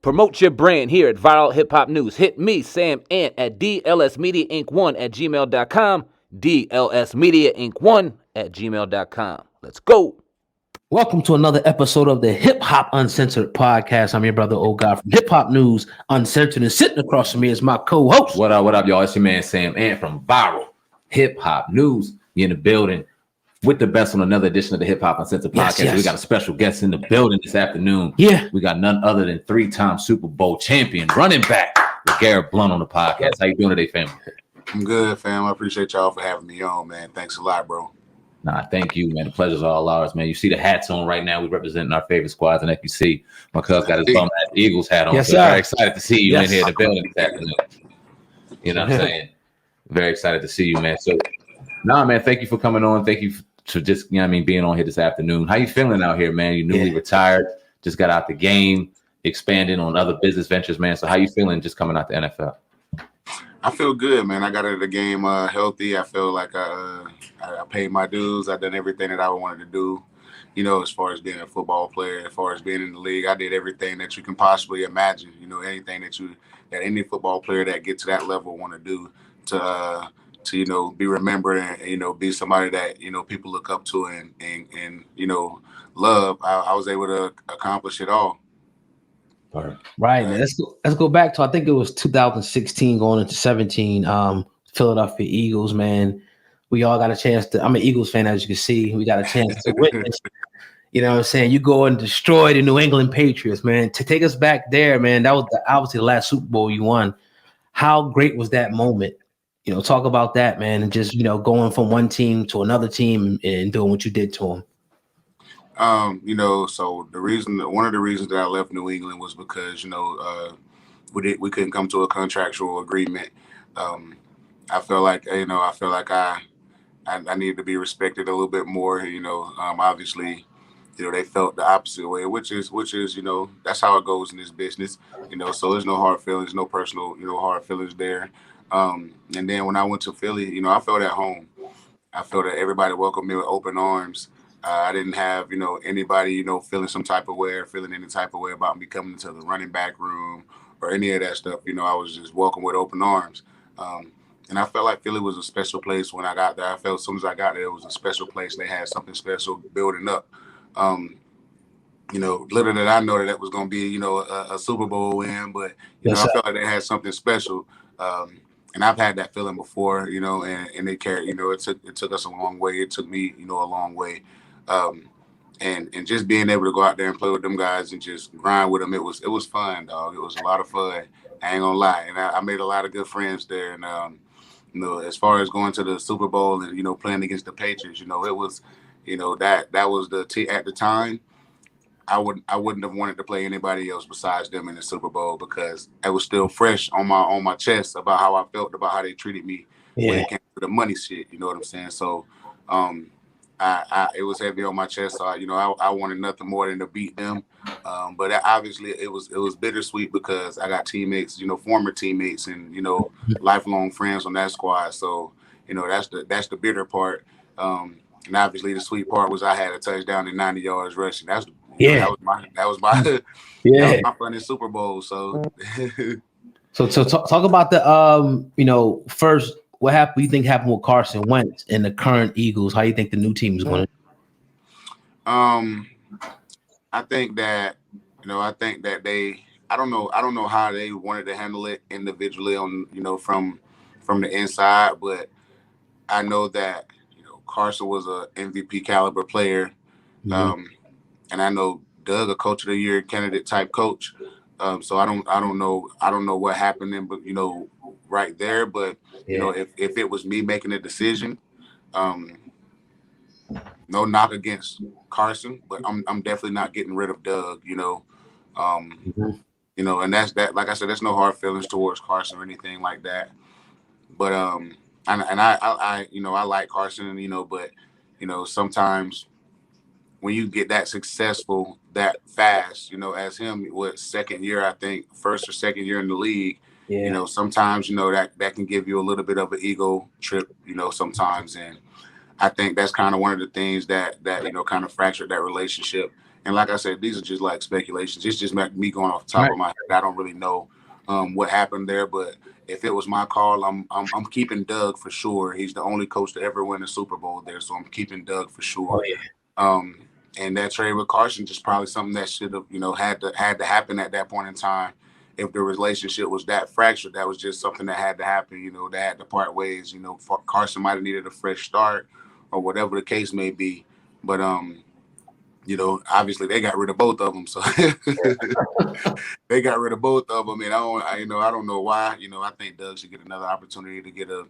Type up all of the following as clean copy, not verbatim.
Promote your brand here at Viral Hip Hop News. Hit me, Sam Ant, at dlsmediainc1@gmail.com, dlsmediainc1@gmail.com. Let's go. Welcome to another episode of the Hip Hop Uncensored Podcast. I'm your brother, O God, from Hip Hop News Uncensored, and sitting across from me is my co-host. What up, y'all? It's your man, Sam Ant from Viral Hip Hop News. You're in the building with the best on another edition of the Hip Hop Uncensored Podcast. Yes. We got a special guest in the building this afternoon. Yeah. We got none other than three-time Super Bowl champion, running back, Legarrette Blount on the podcast. How you doing today, family? I'm good, fam. I appreciate y'all for having me on, man. Thanks a lot, bro. Nah, thank you, man. The pleasure's all ours, man. You see the hats on right now. We're representing our favorite squads. And if you see, my cousin got his bum ass Eagles hat on. Yes, so sir. very excited to see you in here in the building this afternoon. You know what I'm saying? Very excited to see you, man. So, man, thank you for coming on. Thank you for just, being on here this afternoon. How you feeling out here, man? You newly retired, just got out the game, expanding on other business ventures, man. So how you feeling just coming out the NFL? I feel good, man. I got out of the game healthy. I feel like I paid my dues. I done everything that I wanted to do, as far as being a football player, as far as being in the league. I did everything that you can possibly imagine, anything that any football player that gets to that level want to do to be remembered and, be somebody that, people look up to and love. I was able to accomplish it all. Right. Let's go back to, I think it was 2016 going into 17. Philadelphia Eagles, man. We all got a chance to. I'm an Eagles fan, as you can see. We got a chance to witness. You know what I'm saying? You go and destroy the New England Patriots, man. To take us back there, man, that was obviously the last Super Bowl you won. How great was that moment? Talk about that, man, and just going from one team to another team and doing what you did to them. So one of the reasons that I left New England was because, we couldn't come to a contractual agreement. I feel like I needed to be respected a little bit more, obviously, they felt the opposite way, which is, that's how it goes in this business, so there's no hard feelings, no personal, hard feelings there. And then when I went to Philly, I felt at home. I felt that everybody welcomed me with open arms. I didn't have, anybody, feeling some type of way or feeling any type of way about me coming into the running back room or any of that stuff. I was just welcomed with open arms. And I felt like Philly was a special place when I got there. I felt as soon as I got there, it was a special place. They had something special building up. Little did I know that was going to be, a Super Bowl win, but, I felt like they had something special. And I've had that feeling before, and they carried, it took us a long way. It took me, a long way. And just being able to go out there and play with them guys and just grind with them, it was fun, dog. It was a lot of fun. I ain't gonna lie. And I made a lot of good friends there. And, as far as going to the Super Bowl and, playing against the Patriots, it was, that was at the time, I wouldn't have wanted to play anybody else besides them in the Super Bowl because it was still fresh on my chest about how I felt about how they treated me when it came to the money shit. You know what I'm saying? So, it was heavy on my chest. So, I wanted nothing more than to beat them. But obviously it was bittersweet because I got teammates, former teammates and, lifelong friends on that squad. So, that's the bitter part. And obviously the sweet part was I had a touchdown and 90 yards rushing. That was my funniest Super Bowl. So, so talk about the first. What happened? You think happened with Carson Wentz and the current Eagles? How you think the new team is going? I think that they. I don't know how they wanted to handle it individually on from the inside, but I know that Carson was a MVP caliber player, and I know Doug a Coach of the Year candidate type coach. So I don't know what happened in, but right there, but if it was me making a decision, no knock against Carson, but I'm definitely not getting rid of Doug, and that's that. Like I said, there's no hard feelings towards Carson or anything like that. But I like Carson, but sometimes when you get that successful that fast, as him, first or second year in the league, sometimes that can give you a little bit of an ego trip, sometimes, and I think that's kind of one of the things that kind of fractured that relationship And like I said, these are just like speculations. It's just me going off the top of my head. I don't really know what happened there, but if it was my call, I'm keeping Doug for sure. He's the only coach to ever win a Super Bowl there, so I'm keeping Doug for sure. And that trade with Carson just probably something that should have, had to happen at that point in time. If the relationship was that fractured, that was just something that had to happen. They had to part ways. Carson might have needed a fresh start or whatever the case may be. But obviously they got rid of both of them. So they got rid of both of them, and I don't know why. I think Doug should get another opportunity to get a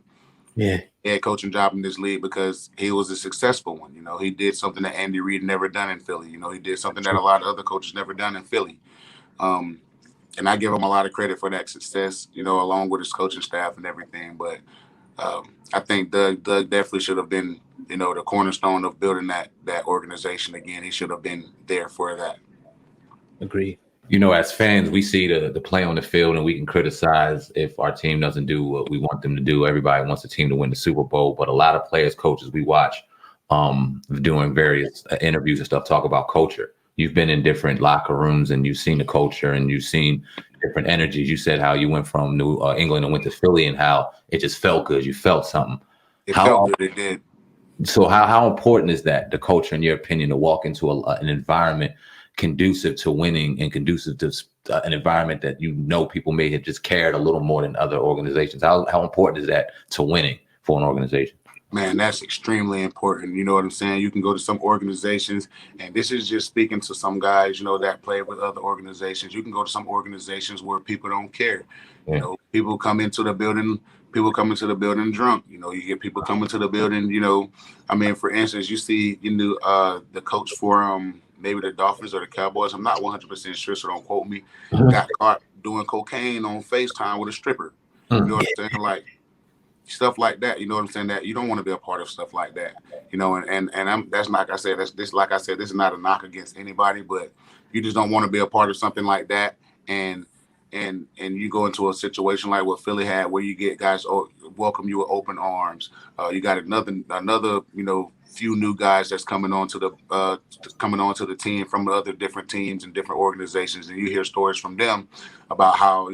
head coaching job in this league because he was a successful one. He did something that Andy Reid never done in Philly. He did something that a lot of other coaches never done in Philly. And I give him a lot of credit for that success, along with his coaching staff and everything. But I think Doug definitely should have been, the cornerstone of building that organization again. He should have been there for that. Agree. As fans, we see the play on the field and we can criticize if our team doesn't do what we want them to do. Everybody wants the team to win the Super Bowl, but a lot of players, coaches we watch doing various interviews and stuff talk about culture. You've been in different locker rooms and you've seen the culture and you've seen different energies. You said how you went from New England and went to Philly and how it just felt good. You felt something. It felt good. It did. So how important is that, the culture, in your opinion, to walk into an environment conducive to winning and conducive to an environment that people may have just cared a little more than other organizations? How important is that to winning for an organization? Man, that's extremely important. You know what I'm saying? You can go to some organizations, and this is just speaking to some guys, that play with other organizations. You can go to some organizations where people don't care. People come into the building drunk. You get people coming to the building, for instance, you see, the coach for maybe the Dolphins or the Cowboys, I'm not 100% sure, so don't quote me, got caught doing cocaine on FaceTime with a stripper. You know what I'm saying? Like, stuff like that, you know what I'm saying? That you don't want to be a part of stuff like that, and that's like I said, this is not a knock against anybody, but you just don't want to be a part of something like that, and you go into a situation like what Philly had, where you get guys welcome you with open arms. You got another few new guys that's coming on to the team from other different teams and different organizations, and you hear stories from them about how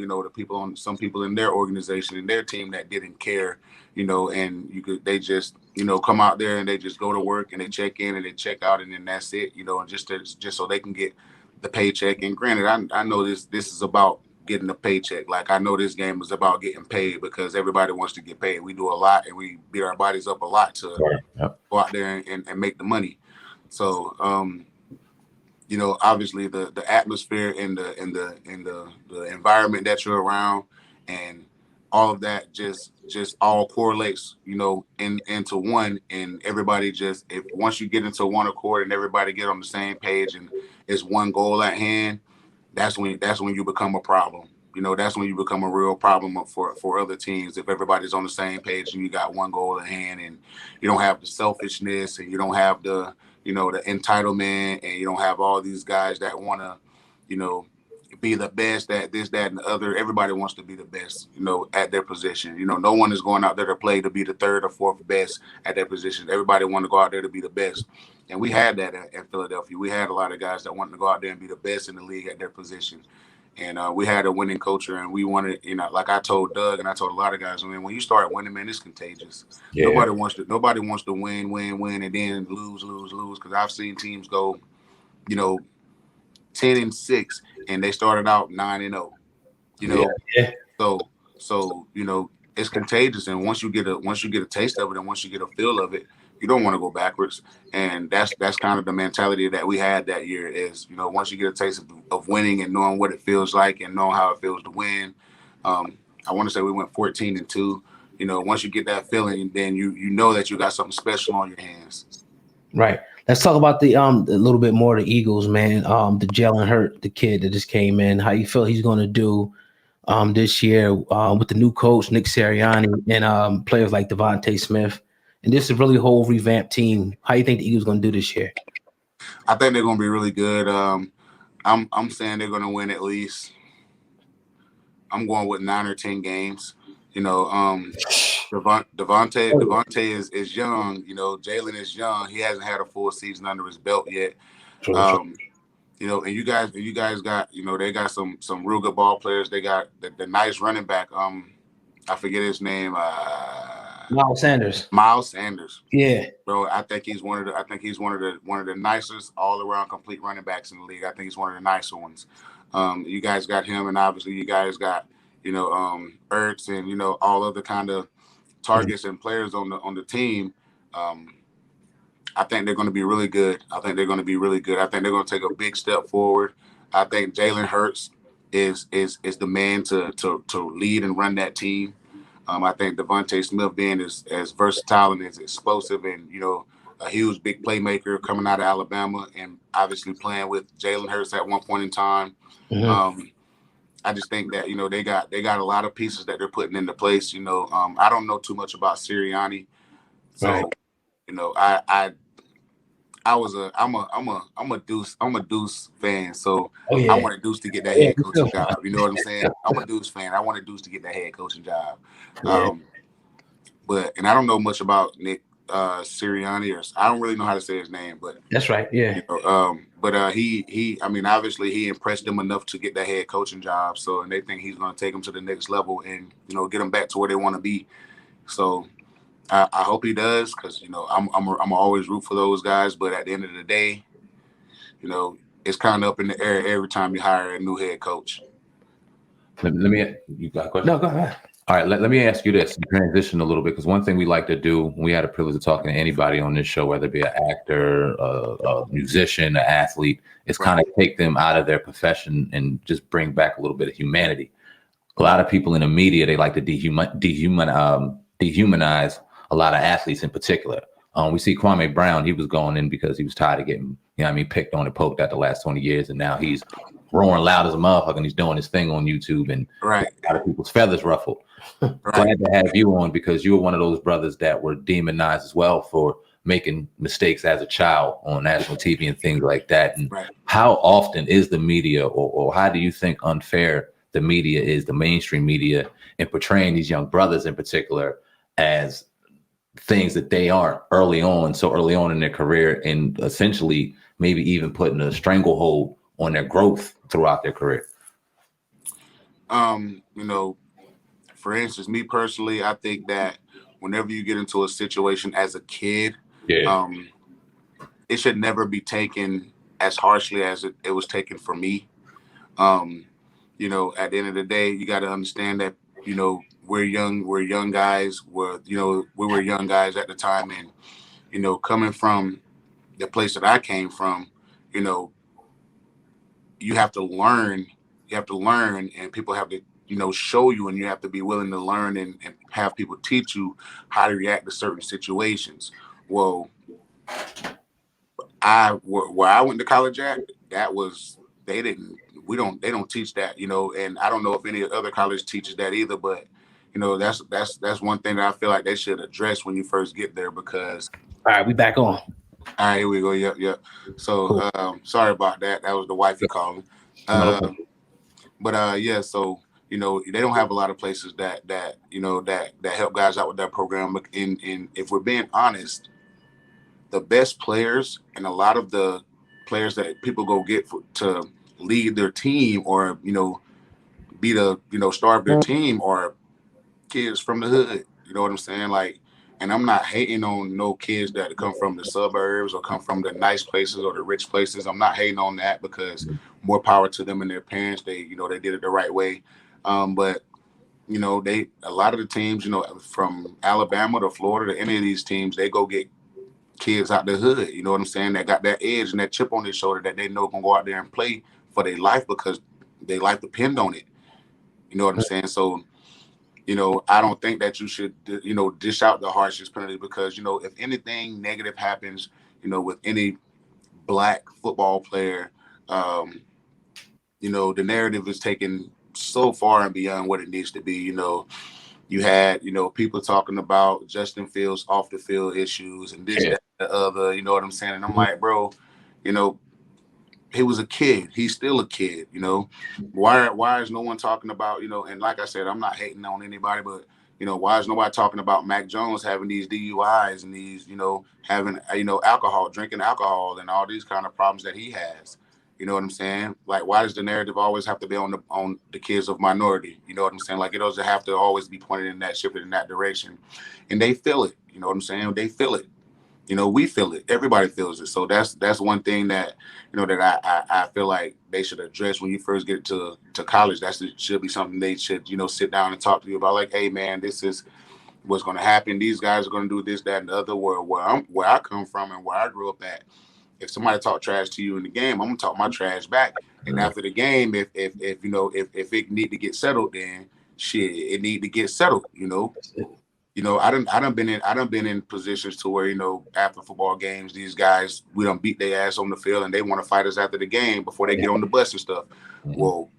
some people in their organization and their team that didn't care, and they just come out there and they just go to work and they check in and they check out and then that's it, and just so they can get the paycheck. And granted, I know this is about getting a paycheck. Like, I know this game is about getting paid because everybody wants to get paid. We do a lot and we beat our bodies up a lot to go out there and make the money. So, obviously the atmosphere and the environment that you're around and all of that just all correlates, into one, and everybody once you get into one accord and everybody get on the same page and it's one goal at hand, that's when you become a problem. That's when you become a real problem for other teams. If everybody's on the same page and you got one goal at hand and you don't have the selfishness and you don't have the, the entitlement, and you don't have all these guys that want to, be the best at this, that, and the other. Everybody wants to be the best, at their position. No one is going out there to play to be the third or fourth best at their position. Everybody want to go out there to be the best. And we had that at Philadelphia. We had a lot of guys that wanted to go out there and be the best in the league at their position. And we had a winning culture, and we wanted, like I told Doug and I told a lot of guys, when you start winning, man, it's contagious. Yeah. Nobody wants to win, and then lose. Because I've seen teams go, 10-6, and they started out 9-0. So it's contagious. And once you get a taste of it, and once you get a feel of it, you don't want to go backwards. And that's kind of the mentality that we had that year is, once you get a taste of winning and knowing what it feels like and knowing how it feels to win. I want to say we went 14-2. Once you get that feeling, then you know that you got something special on your hands. Right. Let's talk about a little bit more the Eagles, man. The Jalen Hurts, the kid that just came in. How you feel he's going to do this year with the new coach, Nick Sirianni, and players like Devontae Smith. And this is really a whole revamped team. How you think the Eagles going to do this year? I think they're going to be really good. I'm saying they're going to win at least. I'm going with 9 or 10 games. Devontae is young. Jalen is young. He hasn't had a full season under his belt yet. and you guys got, they got some real good ball players. They got the nice running back. I forget his name. Miles Sanders. Miles Sanders. Yeah, bro. I think he's one of the nicest all around complete running backs in the league. I think he's one of the nicer ones. You guys got him, and obviously you guys got Ertz and all other kind of targets and players on the team. I think they're going to be really good. I think they're going to take a big step forward. I think Jalen Hurts is the man to lead and run that team. I think Devontae Smith being as versatile and as explosive and a huge big playmaker coming out of Alabama and obviously playing with Jalen Hurts at one point in time. Mm-hmm. I just think that they got a lot of pieces that they're putting into place. I don't know too much about Sirianni, so Right. I'm a Deuce fan, so Yeah. I wanted Deuce to get that head coaching job. You know what I'm saying? I'm a Deuce fan. I wanted Deuce to get that head coaching job. Yeah. But I don't know much about Nick Sirianni, or I don't really know how to say his name, but That's right. Yeah. He I mean, obviously he impressed them enough to get that head coaching job. So, and they think he's going to take them to the next level and get them back to where they want to be. So I hope he does, because I'm always root for those guys. But at the end of the day, it's kind of up in the air every time you hire a new head coach. You got a question? No, go ahead. All right, let me ask you this, transition a little bit, because one thing we like to do, we had a privilege of talking to anybody on this show, whether it be an actor, a musician, an athlete, is kind of take them out of their profession and just bring back a little bit of humanity. A lot of people in the media, they like to dehumanize a lot of athletes in particular. We see Kwame Brown, he was going in because he was tired of getting, picked on and poked at the last 20 years, and now he's roaring loud as a motherfucker and he's doing his thing on YouTube and a lot of people's feathers ruffled. Glad to have you on, because you were one of those brothers that were demonized as well for making mistakes as a child on national TV and things like that. And how often is the media, or how do you think unfair the media is, the mainstream media, in portraying these young brothers in particular as things that they aren't so early on in their career, and essentially maybe even putting a stranglehold on their growth throughout their career? For instance, me personally, I think that whenever you get into a situation as a kid, it should never be taken as harshly as it was taken for me. At the end of the day, you got to understand that, we're young guys, we were young guys at the time. And, coming from the place that I came from, you have to learn, and people have to, show you, and you have to be willing to learn and have people teach you how to react to certain situations. Well, where I went to college at, they don't teach that, and I don't know if any other college teaches that either, but that's one thing that I feel like they should address when you first get there, because all right, we back on. All right, here we go. Yep. So cool. Sorry about that. That was the wifey calling. So they don't have a lot of places that help guys out with that program. And if we're being honest, the best players and a lot of the players that people go get to lead their team or be the star of their team are kids from the hood. You know what I'm saying? Like, and I'm not hating on no kids that come from the suburbs or come from the nice places or the rich places. I'm not hating on that, because more power to them and their parents. They did it the right way. But a lot of the teams, from Alabama to Florida to any of these teams, they go get kids out the hood. You know what I'm saying? That got that edge and that chip on their shoulder that they know can go out there and play for their life, because their life depend on it. You know what I'm saying? So, I don't think that you should, dish out the harshest penalty, because, if anything negative happens, with any black football player, the narrative is taken so far and beyond what it needs to be. You had, people talking about Justin Fields off the field issues and this, that, the other, you know what I'm saying? And I'm like, bro, he was a kid. He's still a kid, Why is no one talking about, and like I said, I'm not hating on anybody, but, why is nobody talking about Mac Jones having these DUIs and these, having, drinking alcohol and all these kind of problems that he has? You know what I'm saying? Like, why does the narrative always have to be on the kids of minority? You know what I'm saying? Like, it doesn't have to always be pointed in that, shifted in that direction. And they feel it. You know what I'm saying? They feel it. You know, we feel it. Everybody feels it. So that's one thing that, you know, that I feel like they should address when you first get to college. Should be something they should, you know, sit down and talk to you about. Like, hey, man, this is what's going to happen. These guys are going to do this, that, and the other. Where I come from and where I grew up at. If somebody talk trash to you in the game, I'm gonna talk my trash back. And after the game, if you know, if it need to get settled, then shit, it need to get settled. You know, I done been in positions to where, you know, after football games, these guys, we don't beat their ass on the field and they want to fight us after the game before they get on the bus and stuff. Well,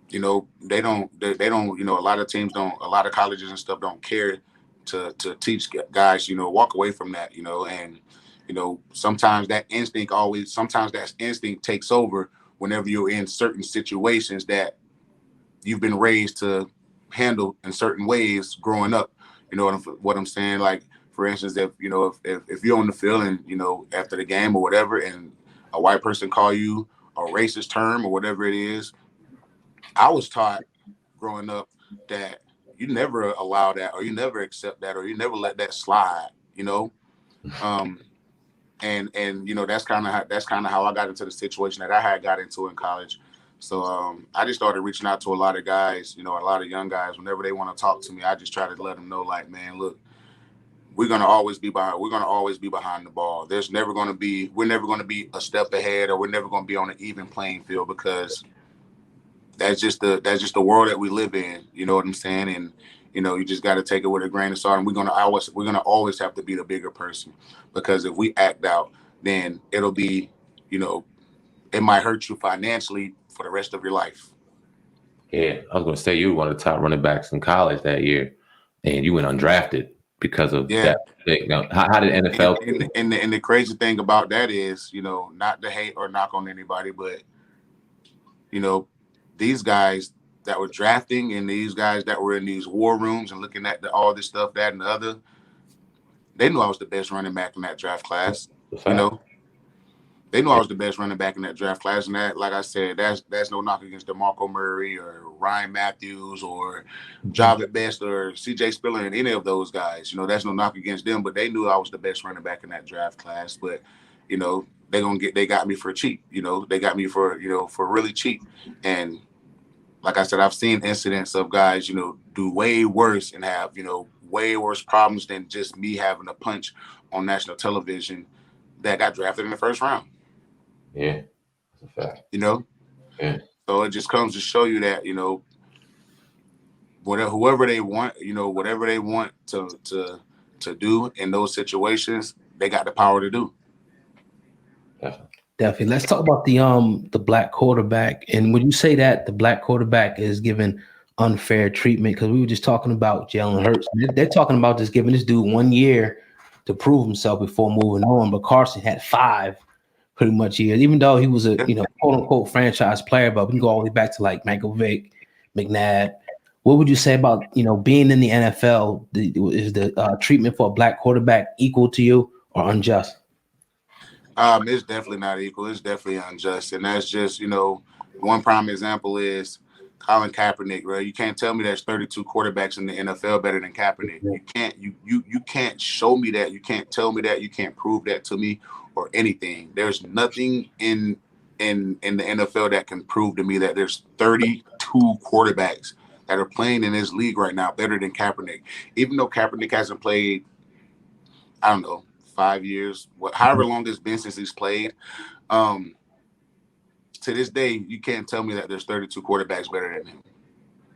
you know, they don't, you know, a lot of teams don't, a lot of colleges and stuff don't care to teach guys, you know, walk away from that, you know, and you know, sometimes that instinct takes over whenever you're in certain situations that you've been raised to handle in certain ways growing up. You know what I'm saying? Like, for instance, if you know, if you're on the field and, you know, after the game or whatever, and a white person call you a racist term or whatever it is, I was taught growing up that you never allow that, or you never accept that, or you never let that slide, you know? And you know, that's kind of how I got into the situation that I had got into in college. So I just started reaching out to a lot of guys, you know, a lot of young guys. Whenever they want to talk to me, I just try to let them know, like, man, look, we're gonna always be behind the ball. We're never gonna be a step ahead, or we're never gonna be on an even playing field, because that's just the world that we live in. You know what I'm saying? And you know, you just got to take it with a grain of salt. And we're gonna always have to be the bigger person, because if we act out, then it'll be, you know, it might hurt you financially for the rest of your life. Yeah, I was gonna say you were one of the top running backs in college that year, and you went undrafted because of that thing. Now, how did NFL? And the crazy thing about that is, you know, not to hate or knock on anybody, but you know, these guys that were drafting and these guys that were in these war rooms and looking at all this stuff, that and the other, they knew I was the best running back in that draft class. You know, they knew I was the best running back in that draft class. And that, like I said, that's no knock against DeMarco Murray or Ryan Matthews or Javid Best or CJ Spiller and any of those guys. You know, that's no knock against them, but they knew I was the best running back in that draft class. But, you know, they got me for cheap. You know, they got me for really cheap. And like I said, I've seen incidents of guys, you know, do way worse and have, you know, way worse problems than just me having a punch on national television that got drafted in the first round. Yeah, that's a fact. You know? Yeah. So it just comes to show you that, you know, whoever they want, you know, whatever they want to do in those situations, they got the power to do. Definitely. Let's talk about the black quarterback. And would you say that the black quarterback is given unfair treatment? Because we were just talking about Jalen Hurts. They're talking about just giving this dude 1 year to prove himself before moving on. But Carson had 5 pretty much years, even though he was a, you know, quote unquote franchise player. But we can go all the way back to like Michael Vick, McNabb. What would you say about, you know, being in the NFL? Is the treatment for a black quarterback equal to you or unjust? It's definitely not equal. It's definitely unjust. And that's just, you know, one prime example is Colin Kaepernick, bro. You can't tell me there's 32 quarterbacks in the NFL better than Kaepernick. You can't show me that. You can't tell me that. You can't prove that to me or anything. There's nothing in the NFL that can prove to me that there's 32 quarterbacks that are playing in this league right now better than Kaepernick. Even though Kaepernick hasn't played, I don't know, 5 years, however long it's been since he's played. To this day, you can't tell me that there's 32 quarterbacks better than him.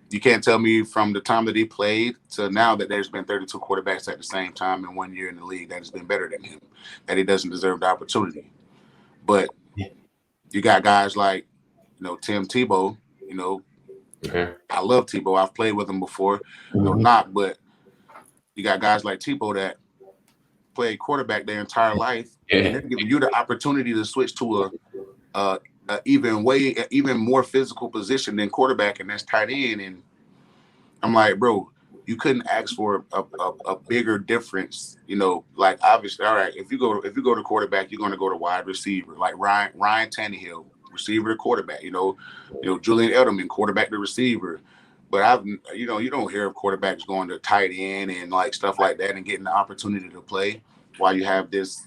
You can't tell me from the time that he played to now that there's been 32 quarterbacks at the same time in 1 year in the league that has been better than him, that he doesn't deserve the opportunity. But you got guys like, you know, Tim Tebow, you know, I love Tebow. I've played with him before, but you got guys like Tebow that played quarterback their entire life, and they're giving you the opportunity to switch to a even more physical position than quarterback, and that's tight end. And I'm like, bro, you couldn't ask for a bigger difference, you know. Like, obviously, all right, if you go to quarterback, you're going to go to wide receiver, like Ryan Tannehill. receiver to quarterback. Julian Edelman, quarterback to receiver. But you don't hear of quarterbacks going to tight end and like stuff like that and getting the opportunity to play while you have this,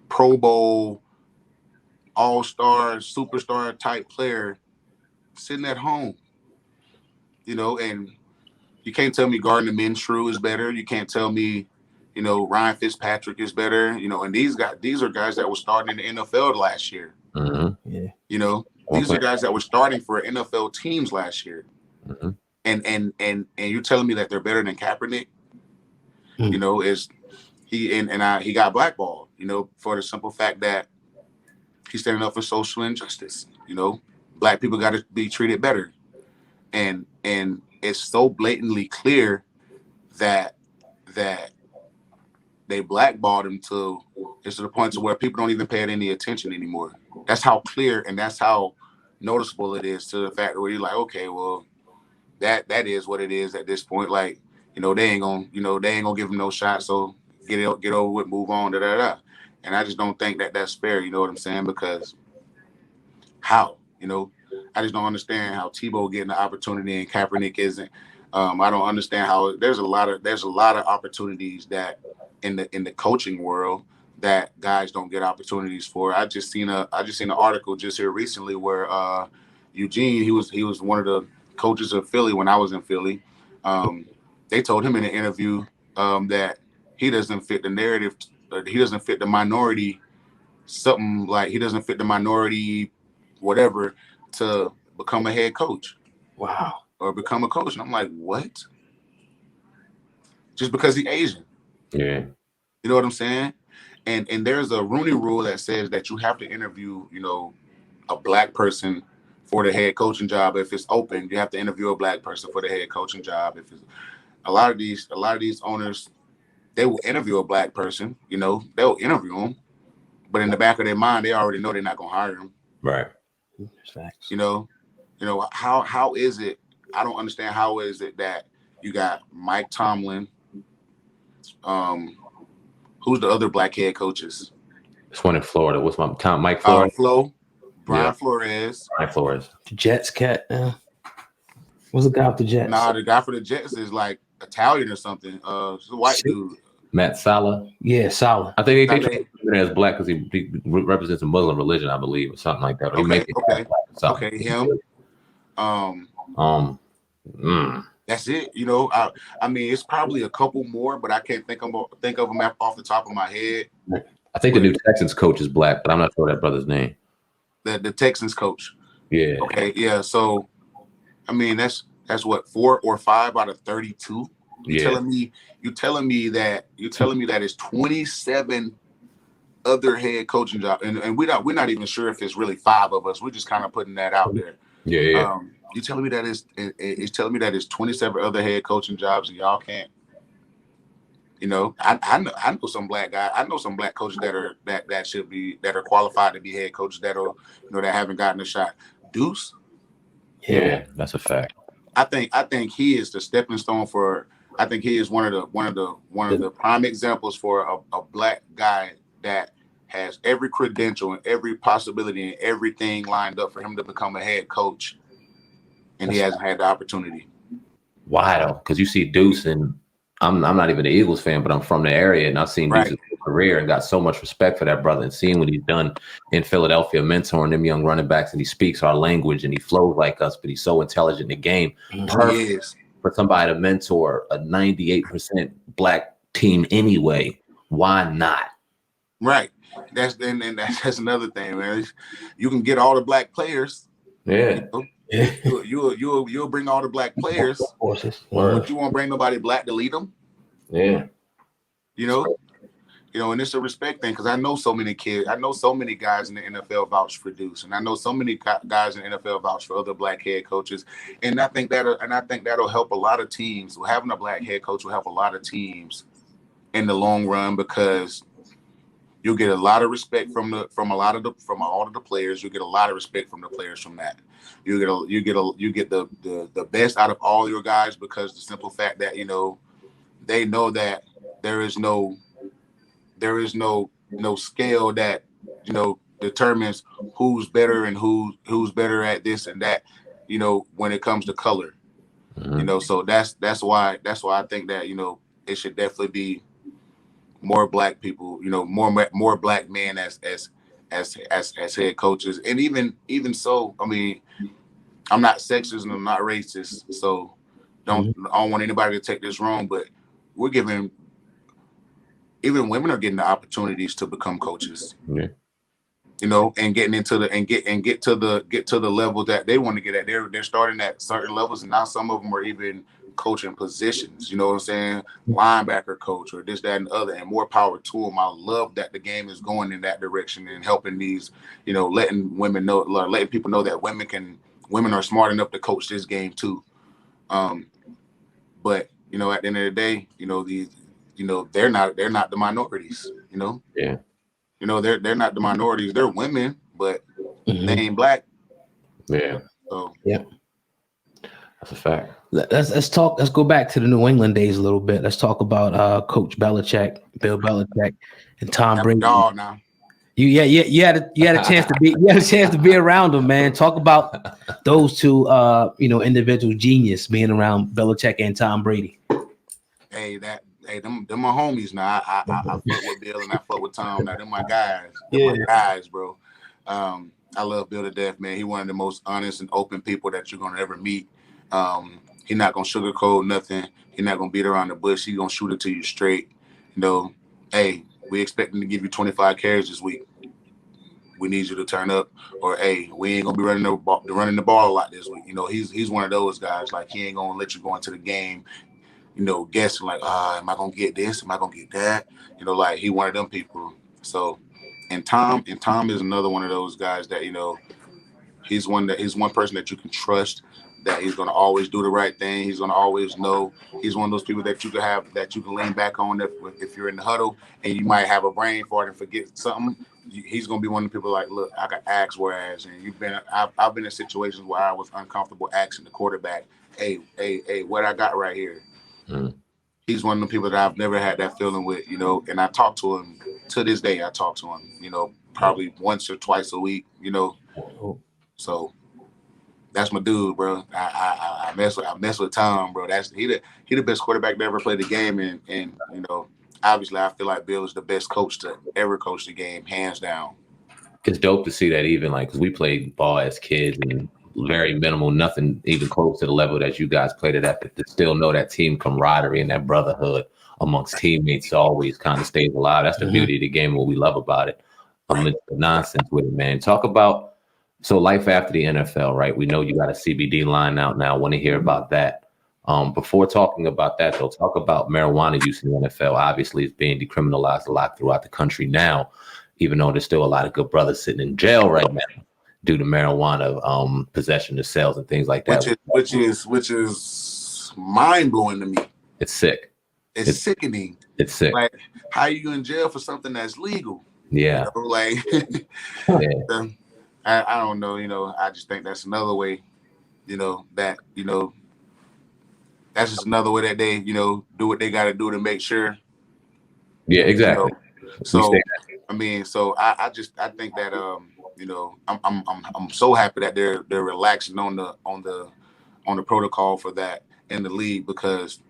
Pro Bowl, all-star, superstar type player sitting at home. And you can't tell me Gardner Minshew is better. You can't tell me, Ryan Fitzpatrick is better. And these are guys that were starting in the NFL last year. Mm-hmm. Yeah. These are guys that were starting for NFL teams last year. Mm-hmm. And you're telling me that they're better than Kaepernick? He got blackballed, for the simple fact that he's standing up for social injustice. Black people got to be treated better. And it's so blatantly clear that they blackballed him to the point to where people don't even pay it any attention anymore. That's how clear and that's how noticeable it is, to the fact where you're like, okay, well, that is what it is at this point. Like, they ain't gonna give him no shot. So get over with, move on, And I just don't think that that's fair. You know what I'm saying? Because how, I just don't understand how Tebow getting the opportunity and Kaepernick isn't. I don't understand how there's a lot of opportunities that in the coaching world that guys don't get opportunities for. I just seen an article just here recently where Eugene, he was one of the coaches of Philly when I was in Philly. They told him in an interview that he doesn't fit the narrative. He doesn't fit the minority. Something like he doesn't fit the minority, whatever, to become a head coach. Wow. Or become a coach. And I'm like, what? Just because he's Asian. Yeah. You know what I'm saying? And there's a Rooney Rule that says that you have to interview, a black person for the head coaching job. If it's open, you have to interview a black person for the head coaching job. If it's a lot of these owners, they will interview a black person, they'll interview them, but in the back of their mind, they already know they're not gonna hire them. Right. Facts. How is it? I don't understand how is it that you got Mike Tomlin, who's the other black head coaches? This one in Florida. What's my count? Mike Flores. Brian Flores. Brian Flores. The Jets cat. What's the guy with the Jets? Nah, the guy for the Jets is like Italian or something. It's a white dude. Matt Sala. Yeah, Sala. I think they treat him as black because he represents a Muslim religion, I believe, or something like that. Okay, him. That's it. I mean, it's probably a couple more, but I can't think of them off the top of my head. I think the new Texans coach is black, but I'm not sure that brother's name. The Texans coach. Yeah. Okay. Yeah. So, I mean, that's what 4 or 5 out of 32. You're telling me that it's 27 other head coaching jobs, and we're not even sure if it's really 5 of us. We're just kind of putting that out there. Yeah. You're telling me that it's 27 other head coaching jobs, and y'all can't. I know some black guys. I know some black coaches that are qualified to be head coaches that haven't gotten a shot. Deuce. Yeah, that's a fact. I think he is the stepping stone for. I think he is one of the prime examples for a black guy that has every credential and every possibility and everything lined up for him to become a head coach, and he hasn't had the opportunity. Why though? Because you see Deuce, and I'm not even an Eagles fan, but I'm from the area, and I've seen Deuce's career and got so much respect for that brother, and seeing what he's done in Philadelphia, mentoring them young running backs, and he speaks our language and he flows like us, but he's so intelligent in the game. Perfect for somebody to mentor a 98% black team anyway. Why not? Right. That's another thing, man. You can get all the black players. Yeah. You'll bring all the black players, but you won't bring nobody black to lead them. Yeah. And it's a respect thing, because I know so many kids. I know so many guys in the NFL vouch for Deuce, and I know so many guys in the NFL vouch for other black head coaches. And I think that'll help a lot of teams. Having a black head coach will help a lot of teams in the long run, because you'll get a lot of respect from all of the players. You'll get a lot of respect from the players from that. You get the best out of all your guys, because the simple fact that they know that there is no scale that determines who's better and who's better at this and that, you know, when it comes to color. You know, so that's why I think that, you know, it should definitely be more black people, you know, more black men as head coaches. And even so, I mean, I'm not sexist and I'm not racist, so I don't want anybody to take this wrong, but we're giving, even women are getting the opportunities to become coaches. Yeah. You know, and getting into the get to the level that they want to get at. They're starting at certain levels, and now some of them are even coaching positions. You know what I'm saying? Linebacker coach or this, that, and the other. And more power to them. I love that the game is going in that direction and helping these, you know, letting people know that women are smart enough to coach this game too. But you know, at the end of the day, you know, they're not the minorities. You know. Yeah. You know, they're not the minorities. They're women, but they ain't black. Yeah. So yeah, that's a fact. Let's talk. Let's go back to the New England days a little bit. Let's talk about Coach Belichick, Bill Belichick, and Tom Brady. Dog now. You had a chance to be around them, man. Talk about those two, you know, individual genius being around Belichick and Tom Brady. Them my homies now. I fuck with Bill and I fuck with Tom. Now them my guys. My guys, bro. I love Bill to death, man. He one of the most honest and open people that you're gonna ever meet. He not gonna sugarcoat nothing. He not gonna beat around the bush. He gonna shoot it to you straight. You know, hey, we expecting to give you 25 carries this week. We need you to turn up. Or hey, we ain't gonna be running the ball a lot this week. You know, he's one of those guys. Like he ain't gonna let you go into the game, you know, guessing like, am I gonna get this? Am I gonna get that? You know, like he one of them people. So, and Tom is another one of those guys that, you know, he's one person that you can trust, that he's gonna always do the right thing. He's gonna always know. He's one of those people that you can lean back on if you're in the huddle and you might have a brain fart and forget something. He's gonna be one of the people like, look, I got asked whereas, and I've been in situations where I was uncomfortable asking the quarterback, hey, what I got right here. He's one of the people that I've never had that feeling with, you know, and I talk to him to this day. I talk to him, you know, probably once or twice a week, you know. So that's my dude, bro. I mess with Tom, bro. He the best quarterback that ever played the game, and you know, obviously I feel like Bill is the best coach to ever coach the game, hands down. It's dope to see that, even like, because we played ball as kids and very minimal, nothing even close to the level that you guys played it at, but to still know that team camaraderie and that brotherhood amongst teammates always kind of stays alive. That's the beauty of the game, what we love about it. The nonsense with it, man. Talk about, so life after the NFL, right? We know you got a CBD line out now. I want to hear about that. Before talking about that, though, talk about marijuana use in the NFL. Obviously, it's being decriminalized a lot throughout the country now, even though there's still a lot of good brothers sitting in jail right now due to marijuana possession of sales and things like that. Which is mind blowing to me. It's sick. It's sickening. It's sick. Like, how are you in jail for something that's legal? Yeah. You know, like, yeah. I don't know. You know, I just think that's another way. You know, that, you know, that's just another way that they, you know, do what they got to do to make sure. Yeah, exactly. You know? So I mean, so I think that you know, I'm so happy that they're relaxing on the protocol for that in the league, because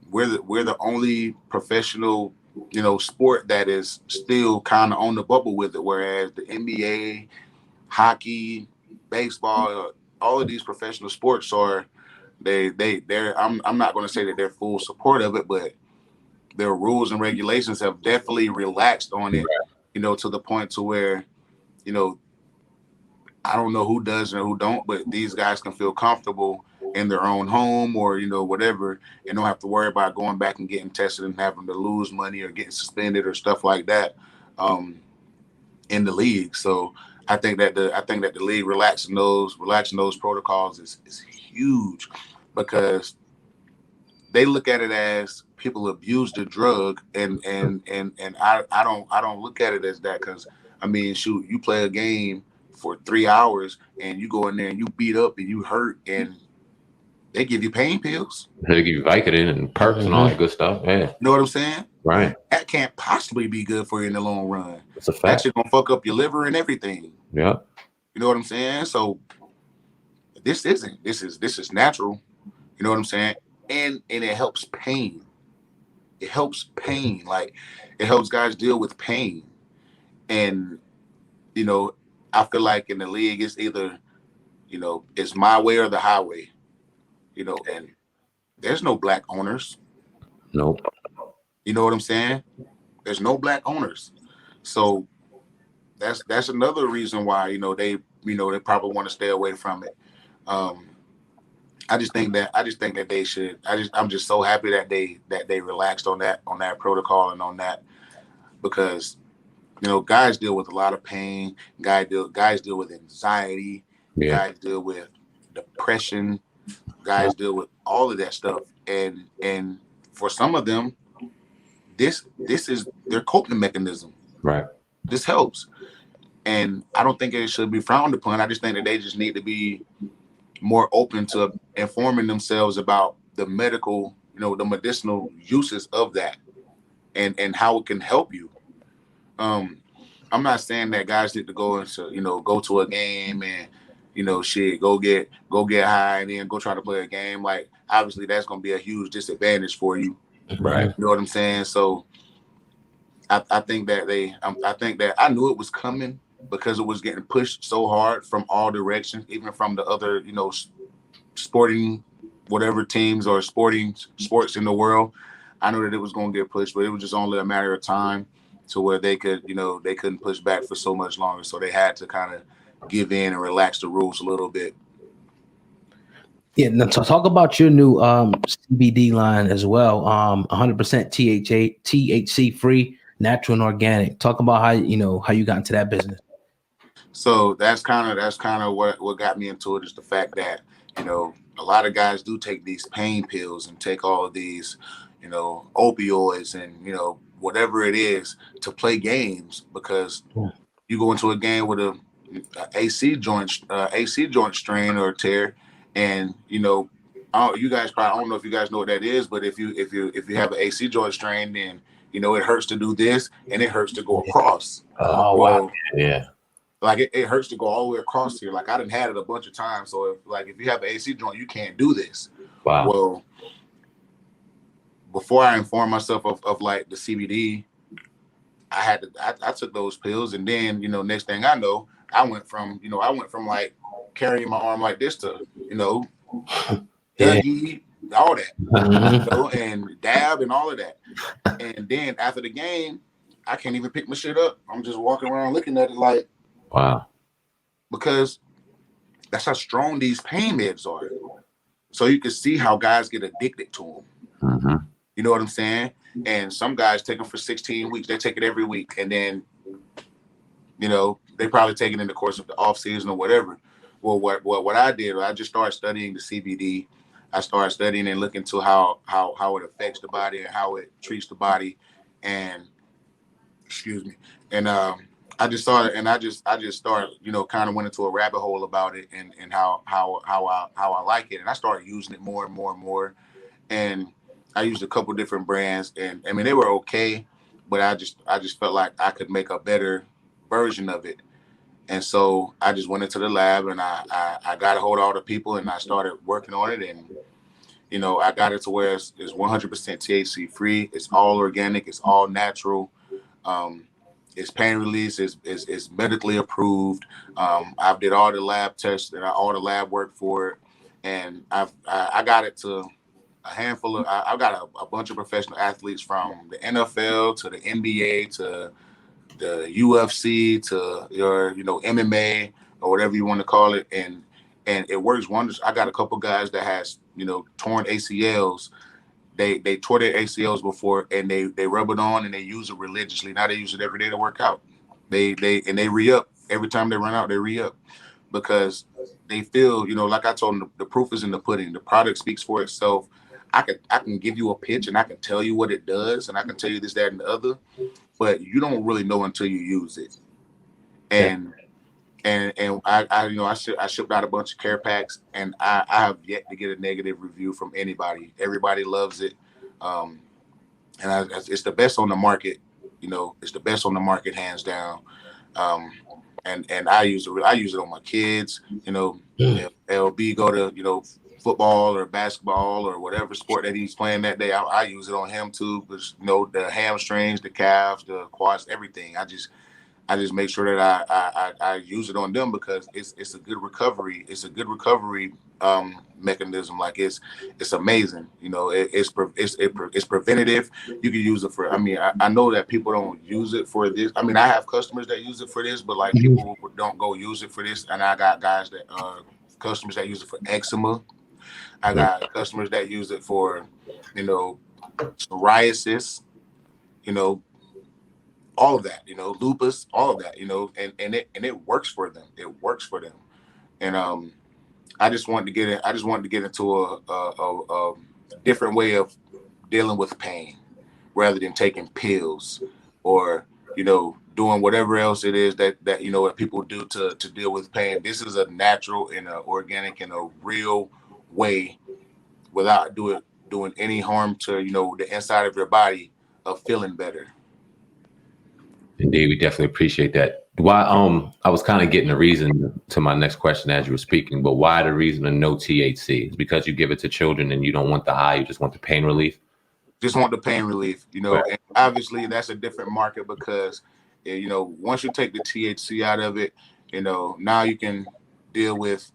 we're the only professional, you know, sport that is still kind of on the bubble with it, whereas the NBA, hockey, baseball, all of these professional sports are they're I'm not going to say that they're full support of it, but their rules and regulations have definitely relaxed on it, you know, to the point to where, you know, I don't know who does and who don't, but these guys can feel comfortable in their own home or, you know, whatever, and don't have to worry about going back and getting tested and having to lose money or getting suspended or stuff like that in the league. So I think that the league relaxing those protocols is huge, because they look at it as people abuse the drug, and I don't look at it as that, because I mean, shoot, you play a game for 3 hours and you go in there and you beat up and you hurt, and they give you pain pills. They give you Vicodin and perks and all that good stuff. Yeah. You know what I'm saying? Right. That can't possibly be good for you in the long run. It's a That fact. shit gonna fuck up your liver and everything. Yeah. You know what I'm saying? So this isn't. This is natural. You know what I'm saying? And it helps pain. It helps pain. Like it helps guys deal with pain. And you know, I feel like in the league it's either, you know, it's my way or the highway. You know, and there's no black owners. Nope. You know what I'm saying? There's no black owners. So that's another reason why, you know, they probably want to stay away from it. I just think that they should. I'm just so happy that they relaxed on that protocol and on that, because you know guys deal with a lot of pain. Guys deal with anxiety. Yeah. Guys deal with depression. Guys deal with all of that stuff, and for some of them, this is their coping mechanism. Right. This helps, and I don't think it should be frowned upon. I just think that they just need to be more open to informing themselves about the medical, you know, the medicinal uses of that, and how it can help you. I'm not saying that guys need to go to a game and, you know, shit, go get high and then go try to play a game. Like obviously that's gonna be a huge disadvantage for you. Right. You know what I'm saying? So I think that I knew it was coming, because it was getting pushed so hard from all directions, even from the other, you know, sporting whatever teams or sports in the world. I knew that it was going to get pushed, but it was just only a matter of time to where they couldn't push back for so much longer. So they had to kind of give in and relax the rules a little bit. Yeah, now talk about your new CBD line as well. 100% THC free, natural and organic. Talk about how you got into that business. So that's kind of what got me into it, is the fact that, you know, a lot of guys do take these pain pills and take all of these, you know, opioids and, you know, whatever it is to play games, because you go into a game with a AC joint strain or tear, and you know, you guys probably, I don't know if you guys know what that is, but if you have an AC joint strain, then you know it hurts to do this and it hurts to go across. Oh wow. Yeah. Like it hurts to go all the way across here. Like I done had it a bunch of times. So if you have an AC joint, you can't do this. Wow. Well, before I informed myself of like the CBD, I took those pills, and then, you know, next thing I know, I went from like carrying my arm like this to, you know, Dougie, all that, you know, and dab and all of that. And then after the game, I can't even pick my shit up. I'm just walking around looking at it like, wow, because that's how strong these pain meds are. So you can see how guys get addicted to them. Mm-hmm. You know what I'm saying? And some guys take them for 16 weeks. They take it every week. And then, you know, they probably take it in the course of the off season or whatever. Well, what I did, I just started studying the CBD. I started studying and looking to how it affects the body and how it treats the body. And I just started, you know, kind of went into a rabbit hole about it and how I like it. And I started using it more and more and more. And I used a couple different brands, and I mean they were okay, but I just felt like I could make a better version of it. And so I just went into the lab, and I got a hold of all the people, and I started working on it. And you know, I got it to where it's 100% THC free. It's all organic. It's all natural. It's pain release. It's medically approved. I did all the lab tests and all the lab work for it, and I got it to a handful of. I've got a bunch of professional athletes, from the NFL to the NBA to the UFC to your, you know, MMA or whatever you want to call it, and it works wonders. I got a couple guys that has, you know, torn ACLs. They tore their ACLs before, and they rub it on and they use it religiously. Now they use it every day to work out. They re-up every time they run out. They re-up because they feel, you know, like I told them, the proof is in the pudding. The product speaks for itself. I can give you a pitch and I can tell you what it does, and I can tell you this, that, and the other, but you don't really know until you use it. And I shipped out a bunch of care packs, and I have yet to get a negative review from anybody. Everybody loves it. it's the best on the market. It's the best on the market, hands down. And I use it on my kids. If LB go to football or basketball or whatever sport that he's playing that day, I use it on him too. Because the hamstrings, the calves, the quads, everything. I just make sure that I use it on them because it's a good recovery. It's a good recovery mechanism. Like it's amazing. It's preventative. You can use it for. I know that people don't use it for this. I have customers that use it for this, but like people don't go use it for this. And I got guys that customers that use it for eczema. I got customers that use it for psoriasis. All of that, lupus, all of that, and it works for them. It works for them. And I just wanted to get into a different way of dealing with pain rather than taking pills or, doing whatever else it is that people do to deal with pain. This is a natural and an organic and a real way without doing any harm to, the inside of your body of feeling better. Indeed, we definitely appreciate that. Why? I was kind of getting the reason to my next question as you were speaking, but why the reason of no THC? It's because you give it to children and you don't want the high, you just want the pain relief. Just want the pain relief, right. And obviously that's a different market because, once you take the THC out of it, now you can deal with,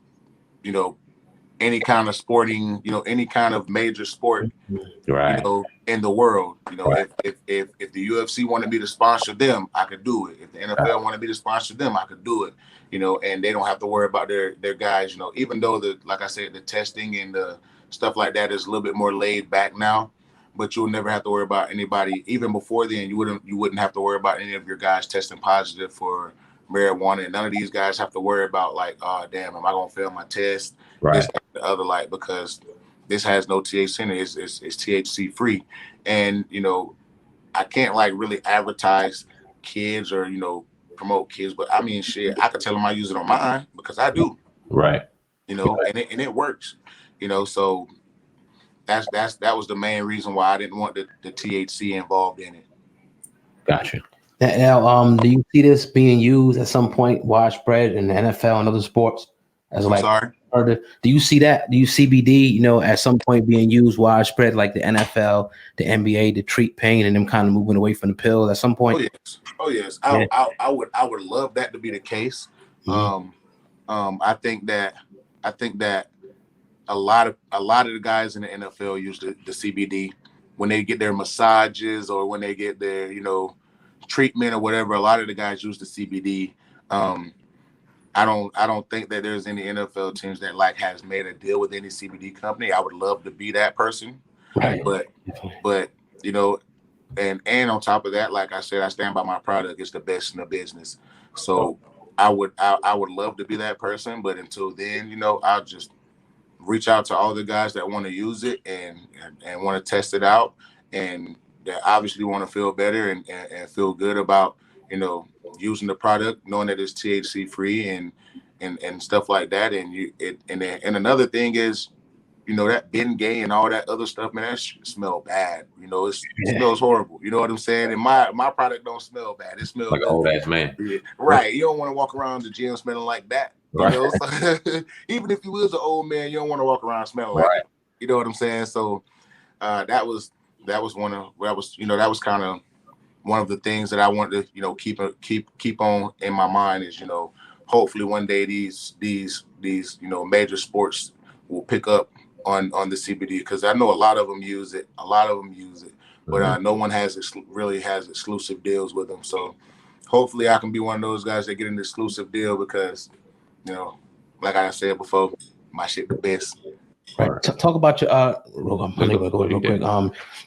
any kind of sporting, any kind of major sport, right. In the world. Right. If the UFC wanted me to sponsor them, I could do it. If the NFL wanted me to sponsor them, I could do it. And they don't have to worry about their guys, even though like I said, the testing and the stuff like that is a little bit more laid back now, but you'll never have to worry about anybody. Even before then, you wouldn't have to worry about any of your guys testing positive for marijuana, and none of these guys have to worry about like, oh damn, am I gonna fail my test? Right. This, the other, like, because this has no THC in it. It's THC free, and I can't like really advertise kids or promote kids, but shit, I could tell them I use it on mine because I do. Right. And it works. So that was the main reason why I didn't want the THC involved in it. Gotcha. Now, do you see this being used at some point widespread in the NFL and other sports? Sorry? Do you see that? Do you CBD, at some point being used widespread like the NFL, the NBA to treat pain and them kind of moving away from the pill at some point? Oh yes. Yeah. I would love that to be the case. Mm-hmm. I think that a lot of the guys in the NFL use the CBD when they get their massages or when they get their treatment or whatever. A lot of the guys use the CBD. I don't think that there's any NFL teams that like has made a deal with any CBD company. I would love to be that person, right? But and on top of that, like I said, I stand by my product. It's the best in the business. So I would love to be that person, but until then, I'll just reach out to all the guys that want to use it and want to test it out, and that obviously want to feel better and feel good about using the product, knowing that it's THC free and stuff like that. And another thing is, that Bengay and all that other stuff, man, that smell bad. It smells horrible. You know what I'm saying? And my product don't smell bad. It smells like an old ass man. Right. You don't want to walk around the gym smelling like that. Right. So, even if you was an old man, you don't want to walk around smelling like that. You know what I'm saying? So that was kind of one of the things that I wanted to keep on in my mind is hopefully one day these major sports will pick up on the CBD, because I know a lot of them use it. But no one really has exclusive deals with them. So hopefully I can be one of those guys that get an exclusive deal because like I said before, my shit the best. Right. Talk about your real quick.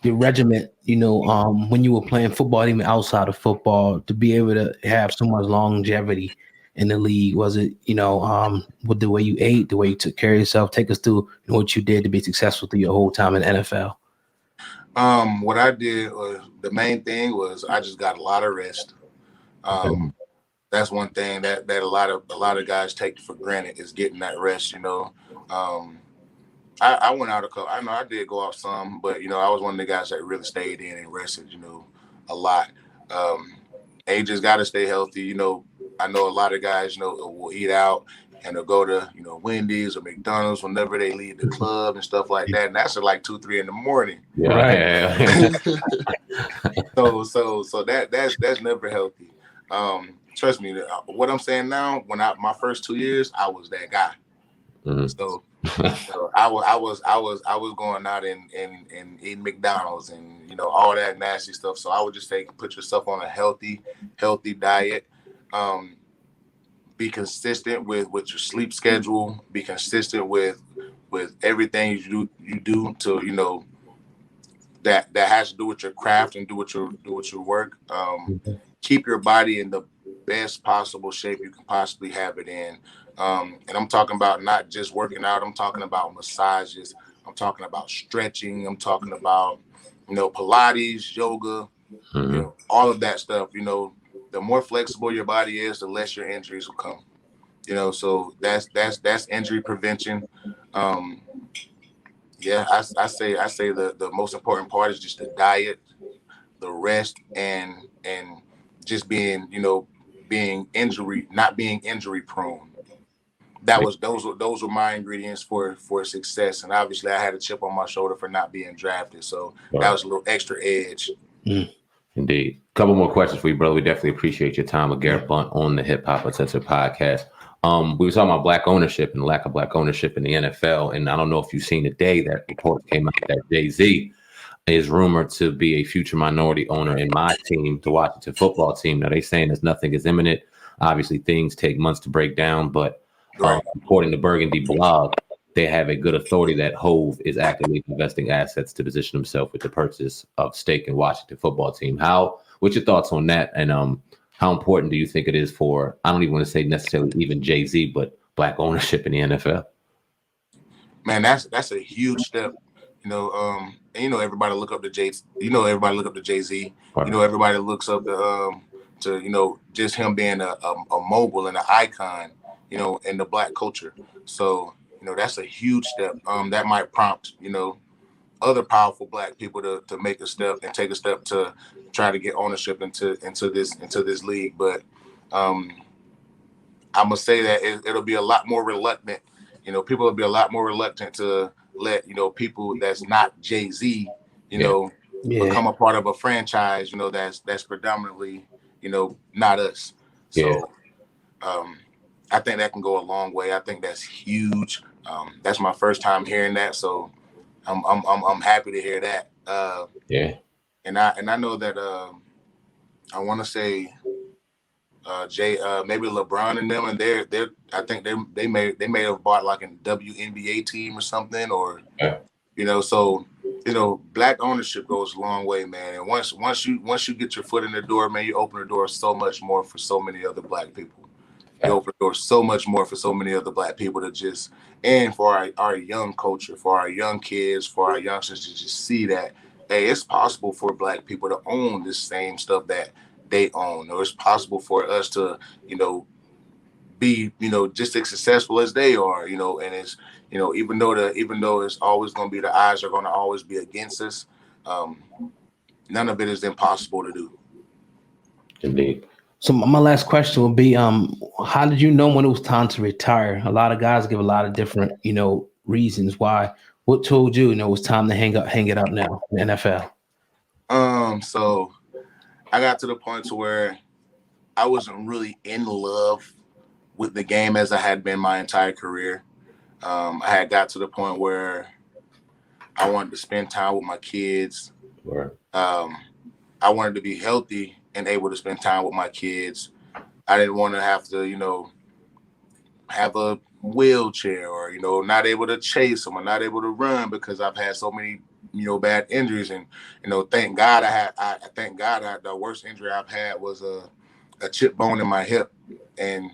Your regiment. When you were playing football, even outside of football, to be able to have so much longevity in the league, was it with the way you ate, the way you took care of yourself? Take us through what you did to be successful through your whole time in the NFL. What I did was, the main thing was I just got a lot of rest. That's one thing that a lot of guys take for granted is getting that rest. I went out a couple. I know I did go out some, but I was one of the guys that really stayed in and rested, a lot. And you just got to stay healthy. I know a lot of guys, will eat out and they'll go to, Wendy's or McDonald's whenever they leave the club and stuff like that. And that's at like 2-3 in the morning. Yeah. Right. So that's never healthy. Trust me, what I'm saying now, my first 2 years, I was that guy. Mm-hmm. So I was going out and eating McDonald's and all that nasty stuff. So I would just say put yourself on a healthy diet. Be consistent with your sleep schedule. Be consistent with everything you do to that has to do with your craft and do with your work. Keep your body in the best possible shape you can possibly have it in. And I'm talking about not just working out. I'm talking about massages. I'm talking about stretching. I'm talking about, Pilates, yoga, all of that stuff. The more flexible your body is, the less your injuries will come. So that's injury prevention. I say the most important part is just the diet, the rest, and just being, not being injury prone. Those were my ingredients for success. And obviously I had a chip on my shoulder for not being drafted. So that was a little extra edge. Indeed. A couple more questions for you, brother. We definitely appreciate your time with Legarrette Blount on the Hip Hop Uncensored podcast. We were talking about black ownership and lack of black ownership in the NFL. And I don't know if you've seen the day that report came out that Jay-Z is rumored to be a future minority owner in my team, the Washington football team. Now, they're saying that nothing is imminent. Obviously, things take months to break down, but according to Burgundy blog, they have a good authority that Hove is actively investing assets to position himself with the purchase of stake in Washington football team. What's your thoughts on that? And how important do you think it is for, I don't even want to say necessarily even Jay-Z, but black ownership in the NFL? Man, that's a huge step. And everybody look up to Jay-Z. Everybody look up to Jay-Z. Everybody looks up to just him being a mogul and an icon, in the black culture. So, that's a huge step. That might prompt, other powerful black people to make a step and take a step to try to get ownership into this league. But I must say that it'll be a lot more reluctant. People will be a lot more reluctant to let people that's not Jay-Z, become a part of a franchise, that's predominantly, not us. So I think that can go a long way. I think that's huge. That's my first time hearing that, so I'm happy to hear that. And I know that I want to say maybe LeBron and them, and they're I think they may have bought like a WNBA team or something, or so black ownership goes a long way, man. And once you get your foot in the door, man, you open the door so much more for so many other black people. You open the door so much more for so many other black people and for our young culture, for our young kids, for our youngsters to just see that, hey, it's possible for black people to own this same stuff that they own, or it's possible for us to, be, just as successful as they are, and it's, even though it's always going to be, the odds are going to always be against us. None of it is impossible to do. Indeed. So my last question will be, how did you know when it was time to retire? A lot of guys give a lot of different, reasons why. What told you, it was time to hang it up now in the NFL? So I got to the point to where I wasn't really in love with the game as I had been my entire career. I had got to the point where I wanted to spend time with my kids. Right. I wanted to be healthy and able to spend time with my kids. I didn't want to have to, have a wheelchair or, not able to chase them or not able to run because I've had so many, bad injuries. And, thank God the worst injury I've had was a chip bone in my hip. And,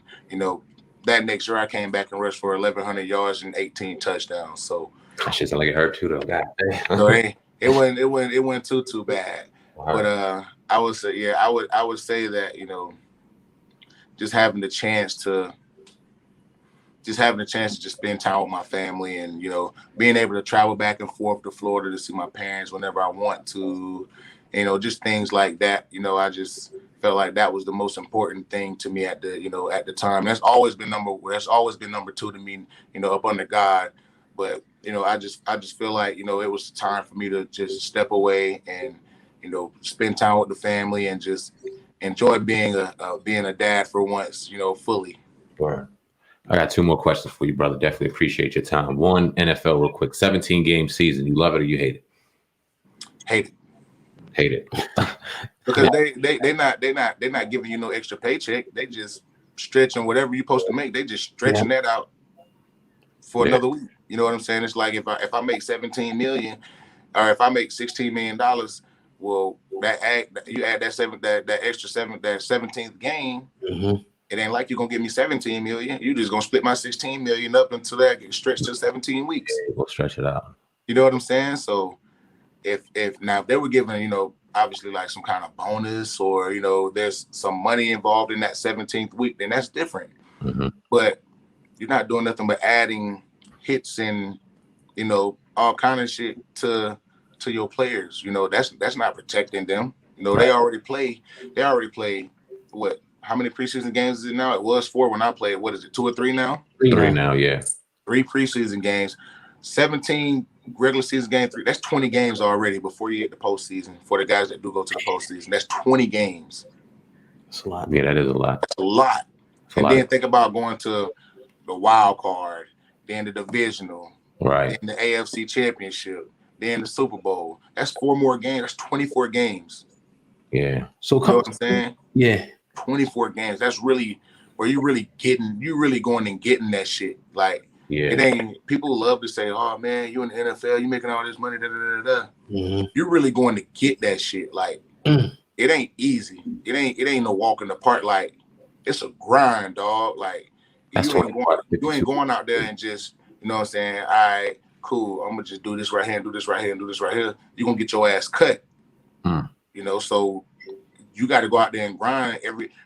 that next year I came back and rushed for 1,100 yards and 18 touchdowns. So that shit sound like it hurt too, though. God damn. So it went too bad. Wow. But I would say, I would say that, just having the chance to just having a chance to just spend time with my family and, you know, being able to travel back and forth to Florida to see my parents whenever I want to, you know, just things like that. You know, I just felt like that was the most important thing to me at the time. That's always been number two to me, you know, up under God. But, you know, I just feel like, you know, it was time for me to just step away and, you know, spend time with the family and just enjoy being a dad for once, you know, fully. Sure. I got 2 more questions for you, brother. Definitely appreciate your time. One, NFL real quick. 17-game season. You love it or you hate it? Hate it. Hate it. Because they're not giving you no extra paycheck. They just stretching whatever you're supposed to make. They just stretching that out for another week. You know what I'm saying? It's like if I make 17 million or if I make $16 million, well, that extra 17th game. Mm-hmm. It ain't like you're gonna give me 17 million. You just gonna split my 16 million up until that gets stretched to 17 weeks. We'll stretch it out. You know what I'm saying? So if they were giving, you know, obviously like some kind of bonus or, you know, there's some money involved in that 17th week, then that's different. Mm-hmm. But you're not doing nothing but adding hits and, you know, all kind of shit to your players. You know, that's not protecting them. You know, they already play what? How many preseason games is it now? It was 4 when I played. What is it, 2 or 3 now? 3 now, yeah. 3 preseason games, 17 regular season games, 3. That's 20 games already before you get the postseason. For the guys that do go to the postseason, that's 20 games. That's a lot. Yeah, that is a lot. That's a lot. Then think about going to the wild card, then the divisional, right, then the AFC Championship, then the Super Bowl. That's 4 more games. That's 24 games. Yeah. So you know what I'm saying? Yeah. 24 games. That's really where you really going and getting that shit. Like, it ain't, people love to say, oh man, you in the NFL, you making all this money, da da da da. Mm-hmm. You're really going to get that shit. Like, it ain't easy. It ain't no walk in the park. Like, it's a grind, dog. Like, you ain't going out there and just, you know what I'm saying? All right, cool. I'm gonna just do this right here, and do this right here, and do this right here. You're gonna get your ass cut. You know, so you got to go out there and grind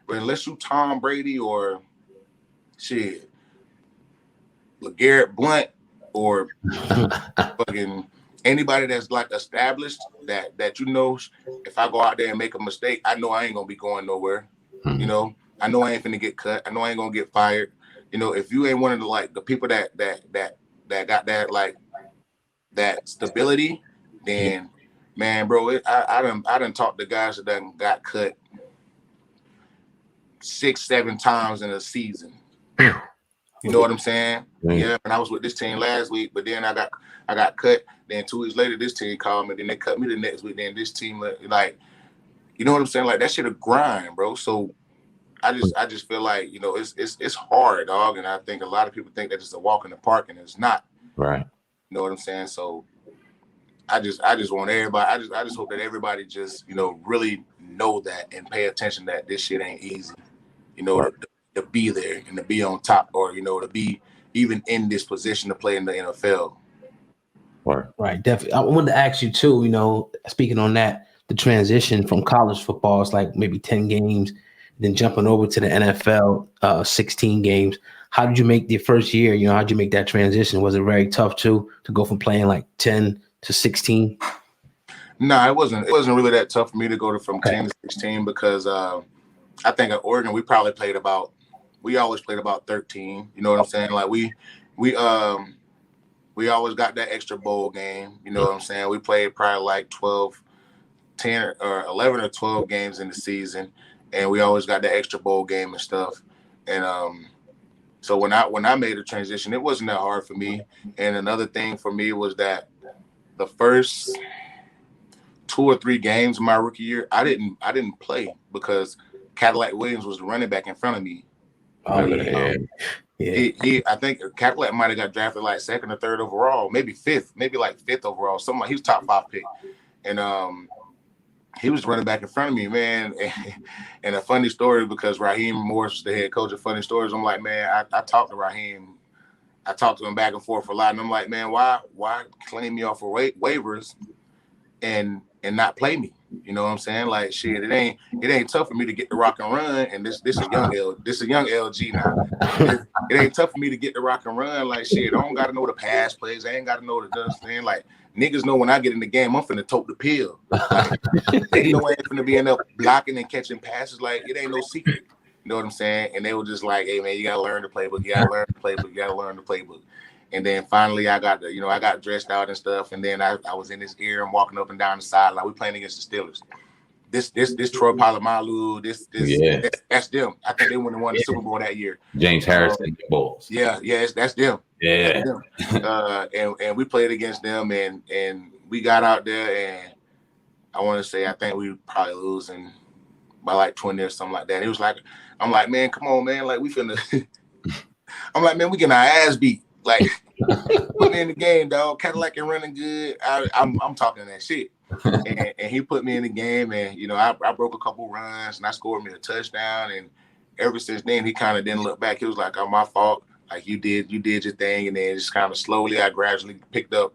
but unless you Tom Brady or shit, Legarrette Blount or fucking anybody that's like established that you know, if I go out there and make a mistake, I know I ain't gonna be going nowhere. You know, I know I ain't finna get cut. I know I ain't gonna get fired. You know, if you ain't one of the people that got that like that stability, then man, bro, I done talked to guys that done got cut 6-7 times in a season. You know what I'm saying? Yeah, and I was with this team last week, but then I got cut. Then 2 weeks later, this team called me. Then they cut me the next week. Then this team, like, you know what I'm saying? Like, that shit a grind, bro. So I just feel like, you know, it's hard, dog. And I think a lot of people think that it's a walk in the park, and it's not. Right. You know what I'm saying? So I just want everybody. I just hope that everybody just, you know, really know that and pay attention that this shit ain't easy. You know, to be there and to be on top, or, you know, to be even in this position to play in the NFL. Right, definitely. I wanted to ask you too, you know, speaking on that, the transition from college football is like maybe 10 games, then jumping over to the NFL, 16 games. How did you make the first year? You know, how did you make that transition? Was it very tough too, to go from playing like 10 to 16? No, it wasn't really that tough for me to go from 10 to 16 because I think at Oregon we always played about 13. You know what I'm saying? Like we always got that extra bowl game. You know what I'm saying? We played probably like 10 or 11 or 12 games in the season, and we always got that extra bowl game and stuff. And so when I made a transition, it wasn't that hard for me. And another thing for me was that the first 2 or 3 games of my rookie year, I didn't play because Cadillac Williams was the running back in front of me. Oh yeah. I think Cadillac might have got drafted like 2nd or 3rd overall, maybe 5th, maybe like 5th overall. Something like, he was top 5 pick, and he was running back in front of me, man. And a funny story, because Raheem Morris was the head coach of Funny Stories. I'm like, man, I talked to Raheem. I talked to him back and forth a lot, and I'm like, man, why claim me off for waivers and not play me? You know what I'm saying? Like shit, it ain't tough for me to get the rock and run. And this a young LG now. It ain't tough for me to get the rock and run. Like shit, I don't gotta know the pass plays. I ain't gotta know the thing. Like niggas know when I get in the game, I'm finna tote the pill. Like they know I ain't finna be in up blocking and catching passes. Like it ain't no secret. You know what I'm saying? And they were just like, hey man, you gotta learn the playbook. You gotta learn the playbook. You gotta learn the playbook. And then finally I got I got dressed out and stuff. And then I was in his ear and walking up and down the sideline. We playing against the Steelers. This Troy Polamalu, that's them. I think they won the Super Bowl that year. James Harrison Bulls. Yeah, that's them. Yeah. That's them. And we played against them and we got out there and I want to say I think we were probably losing by like 20 or something like that. It was like I'm like, man, come on, man, like we finna I'm like, man, we getting our ass beat. Like put me in the game, dog. Cadillac and running good. I'm talking that shit. And he put me in the game, and I broke a couple runs, and I scored me a touchdown. And ever since then, he kind of didn't look back. He was like, "Oh, my fault. Like you did your thing." And then just kind of slowly, I gradually picked up,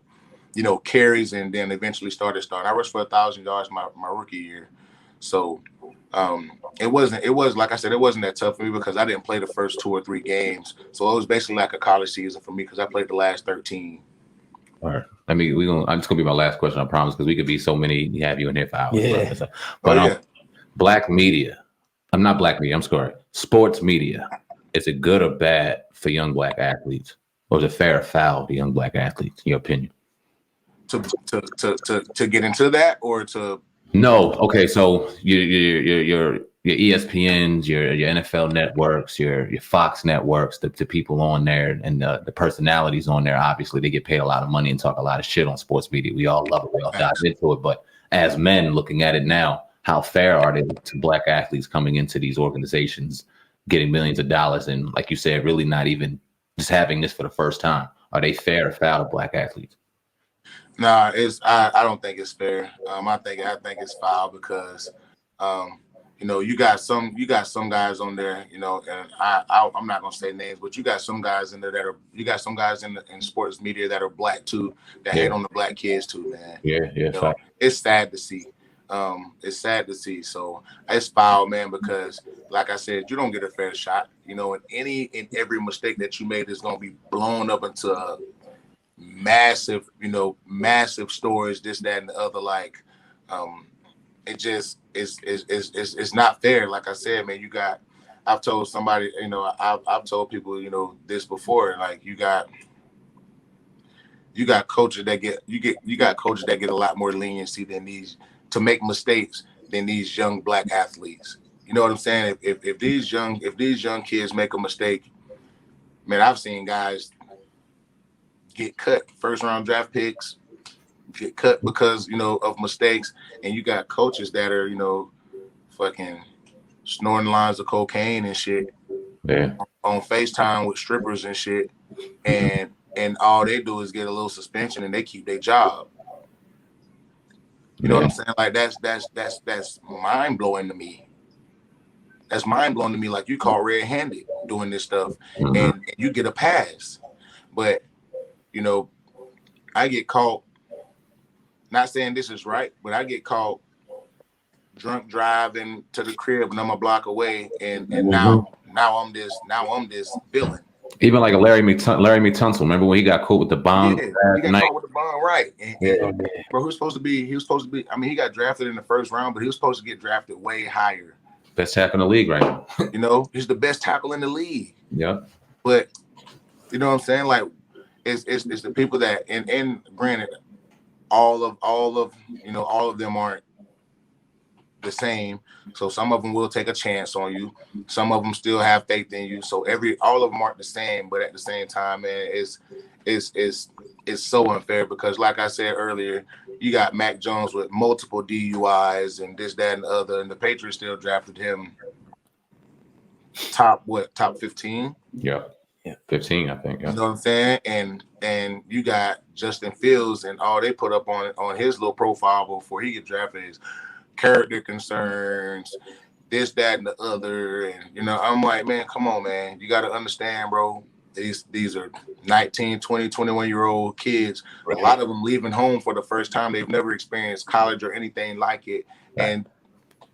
carries, and then eventually started. I rushed for 1,000 yards my rookie year. So it wasn't like I said, it wasn't that tough for me because I didn't play the first 2 or 3 games. So it was basically like a college season for me because I played the last 13. All right. It's gonna be my last question, I promise, because we could be so many. Have you in here for hours. Yeah. But black media. I'm not black media. I'm sorry. Sports media. Is it good or bad for young black athletes, or is it fair or foul to young black athletes? In your opinion? To get into that or to no. Okay. So your ESPNs, your NFL networks, your Fox networks, the people on there and the personalities on there, obviously they get paid a lot of money and talk a lot of shit on sports media. We all love it. We all dive into it. But as men looking at it now, how fair are they to black athletes coming into these organizations, getting millions of dollars and, like you said, really not even just having this for the first time? Are they fair or foul to black athletes? Nah, I don't think it's fair. I think it's foul because you got some guys on there, and I'm not gonna say names, but you got some guys in there some guys in sports media that are black too, that hate on the black kids too, man. Yeah. It's sad to see. So it's foul, man, because like I said, you don't get a fair shot. And every mistake that you made is gonna be blown up into massive stories, this, that, and the other. Like, it just it's not fair. Like I said, man, I've told somebody, I've told people, this before. Like, you got coaches that get a lot more leniency than these to make mistakes than these young black athletes. You know what I'm saying? If these young kids make a mistake, man, I've seen guys get cut, first round draft picks get cut because of mistakes, and you got coaches that are fucking snorting lines of cocaine and shit on FaceTime with strippers and shit, and all they do is get a little suspension and they keep their job. You know what I'm saying? Like that's mind blowing to me. That's mind blowing to me. Like, you caught red handed doing this stuff, and you get a pass, but I get caught, not saying this is right, but I get caught drunk driving to the crib and I'm a block away, and now I'm this villain. Even like a Larry McTunsell. Remember when he got caught with the bomb? Yeah, he got caught with the bomb, right? Bro, he was supposed to be. I mean, he got drafted in the first round, but he was supposed to get drafted way higher. Best tackle in the league right now. He's the best tackle in the league. Yeah. But you know what I'm saying? Like, it's the people that, and granted, all of them aren't the same. So some of them will take a chance on you. Some of them still have faith in you. So all of them aren't the same. But at the same time, man, it's so unfair because, like I said earlier, you got Mac Jones with multiple DUIs and this, that, and the other, and the Patriots still drafted him top 15? Yeah. 15, I think. Yeah. You know what I'm saying? And you got Justin Fields, and all they put up on his little profile before he get drafted is character concerns, this, that, and the other. And I'm like, man, come on, man. You got to understand, bro. These are 19, 20, 21-year-old kids. Right. A lot of them leaving home for the first time. They've never experienced college or anything like it. Right. And,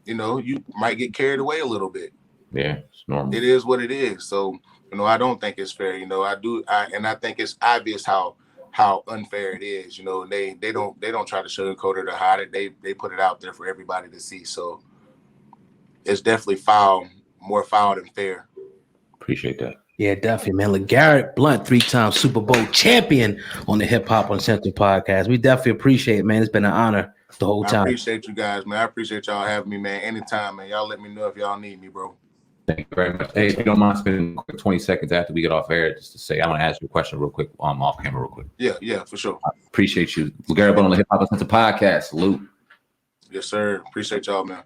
you know, you might get carried away a little bit. Yeah, it's normal. It is what it is. So, you know, I don't think it's fair. You know, I think it's obvious how unfair it is. You know, they don't try to sugarcoat it or hide it. They put it out there for everybody to see. So it's definitely more foul than fair. Appreciate that. Yeah, definitely, man. Legarrette Blount, 3-time Super Bowl champion on the Hip Hop Uncensored podcast. We definitely appreciate it, man. It's been an honor the whole time. I appreciate you guys, man. I appreciate y'all having me, man. Anytime, man. Y'all let me know if y'all need me, bro. Thank you very much. Hey, if you don't mind spending 20 seconds after we get off air, just to say, I want to ask you a question real quick. Off camera real quick. Yeah, for sure. I appreciate you. Legarrette Blount on the Hip Hop Uncensored podcast. Salute. Yes, sir. Appreciate y'all, man.